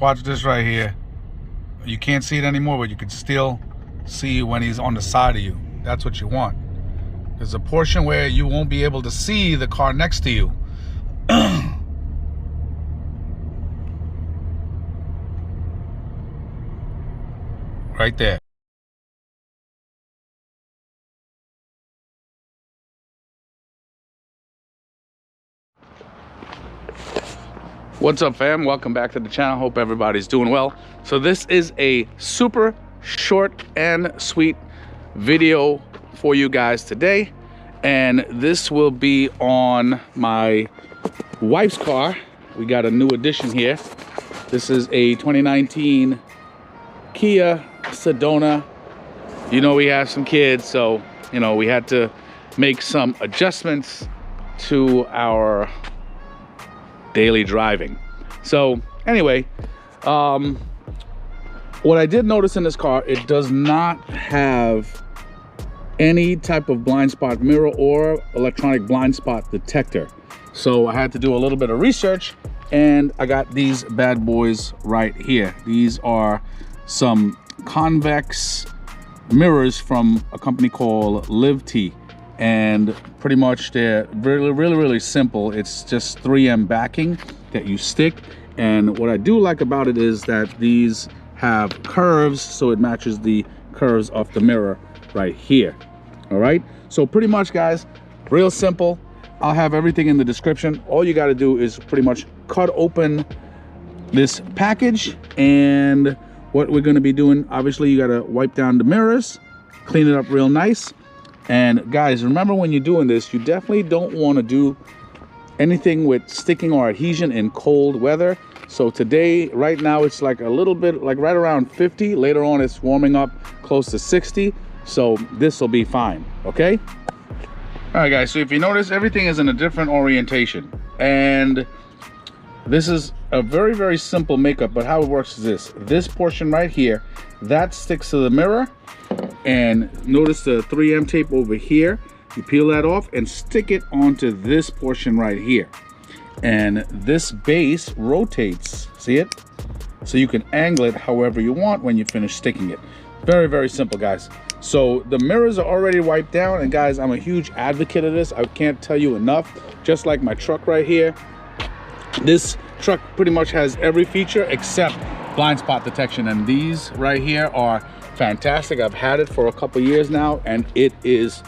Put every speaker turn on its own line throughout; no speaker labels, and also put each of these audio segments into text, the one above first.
Watch this right here. You can't see it anymore, but you can still see when he's on the side of you. That's what you want. There's a portion where you won't be able to see the car next to you. Right there. What's up, fam? Welcome back to the channel. Hope everybody's doing well. So this is a super short and sweet video for you guys today, and this will be on my wife's car. We got a new addition here. This is a 2019 Kia Sedona. You know, we have some kids, so you know we had to make some adjustments to our daily driving. So anyway, what I did notice in this car, it does not have any type of blind spot mirror or electronic blind spot detector. So I had to do a little bit of research, and I got these bad boys right here. These are some Convex mirrors from a company called LivTee, and pretty much they're really simple. It's just 3M backing that you stick, and what I do like about it is that these have curves, so it matches the curves of the mirror right here. All right, so pretty much, guys, real simple. I'll have everything in the description. All you got to do is pretty much cut open this package, and what we're going to be doing, obviously you got to wipe down the mirrors, clean it up real nice. And guys, remember, when you're doing this, you definitely don't want to do anything with sticking or adhesion in cold weather. So today, right now, it's like a little bit, like right around 50. Later on, it's warming up close to 60. So this will be fine, okay? All right, guys, so if you notice, everything is in a different orientation. And this is a very simple makeup, but how it works is this portion right here, that sticks to the mirror. And notice the 3M tape over here. You peel that off and stick it onto this portion right here. And this base rotates, see it? So you can angle it however you want when you finish sticking it. Very simple, guys. So the mirrors are already wiped down, and guys, I'm a huge advocate of this. I can't tell you enough. Just like my truck right here, this truck pretty much has every feature except blind spot detection, and these right here are fantastic. I've had it for a couple years now, and it is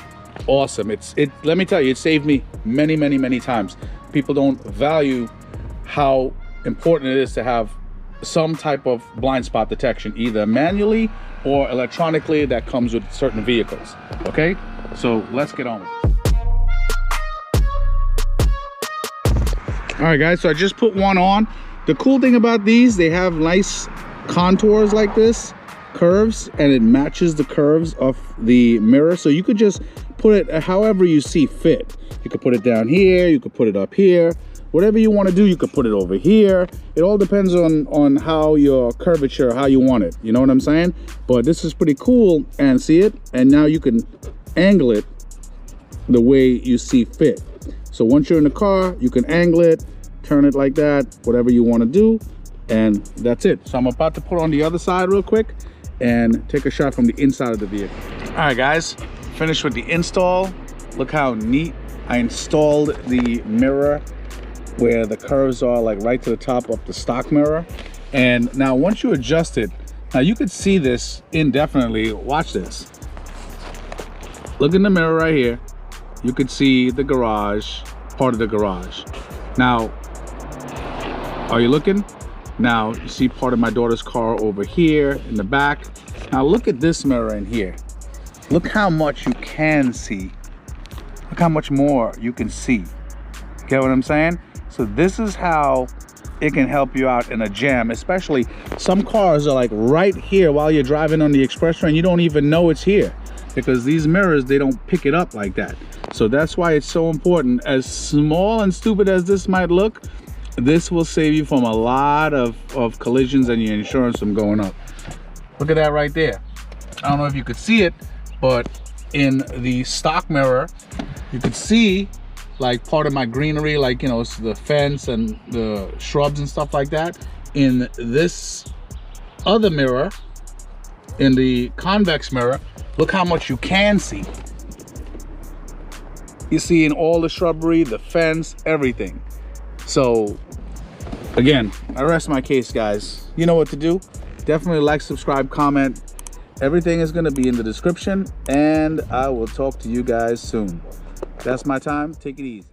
awesome. Let me tell you, it saved me many times. People don't value how important it is to have some type of blind spot detection, either manually or electronically, that comes with certain vehicles. Okay, so let's get on with it. All right, guys, so I just put one on. The cool thing about these, they have nice contours like this, curves, and it matches the curves of the mirror. So you could just put it however you see fit. You could put it down here, you could put it up here, whatever you want to do. You could put it over here. It all depends on how your curvature, how you want it, you know what I'm saying? But this is pretty cool, and see it, and now you can angle it the way you see fit. So once you're in the car, you can angle it, turn it like that, whatever you want to do, and that's it. So I'm about to put on the other side real quick and take a shot from the inside of the vehicle. All right, guys, finished with the install. Look how neat. I installed the mirror where the curves are, like right to the top of the stock mirror. And now once you adjust it, now you could see this indefinitely. Watch this. Look in the mirror right here. You could see the garage, part of the garage. Now, are you looking? Now you see part of my daughter's car over here in the back. Now look at this mirror in here. Look how much you can see. Look how much more you can see. Get what I'm saying? So this is how it can help you out in a jam. Especially some cars are like right here while you're driving on the expressway, and you don't even know it's here, because these mirrors, they don't pick it up like that. So that's why it's so important. As small and stupid as this might look, this will save you from a lot of collisions and your insurance from going up. Look at that right there. I don't know if you could see it, but in the stock mirror, you could see like part of my greenery, like, you know, it's the fence and the shrubs and stuff like that. in this other mirror, in the convex mirror, look how much you can see. You see in all the shrubbery, the fence, everything. So again, I rest my case, guys. You know what to do. Definitely like, subscribe, comment. Everything is going to be in the description, and I will talk to you guys soon. That's my time. Take it easy.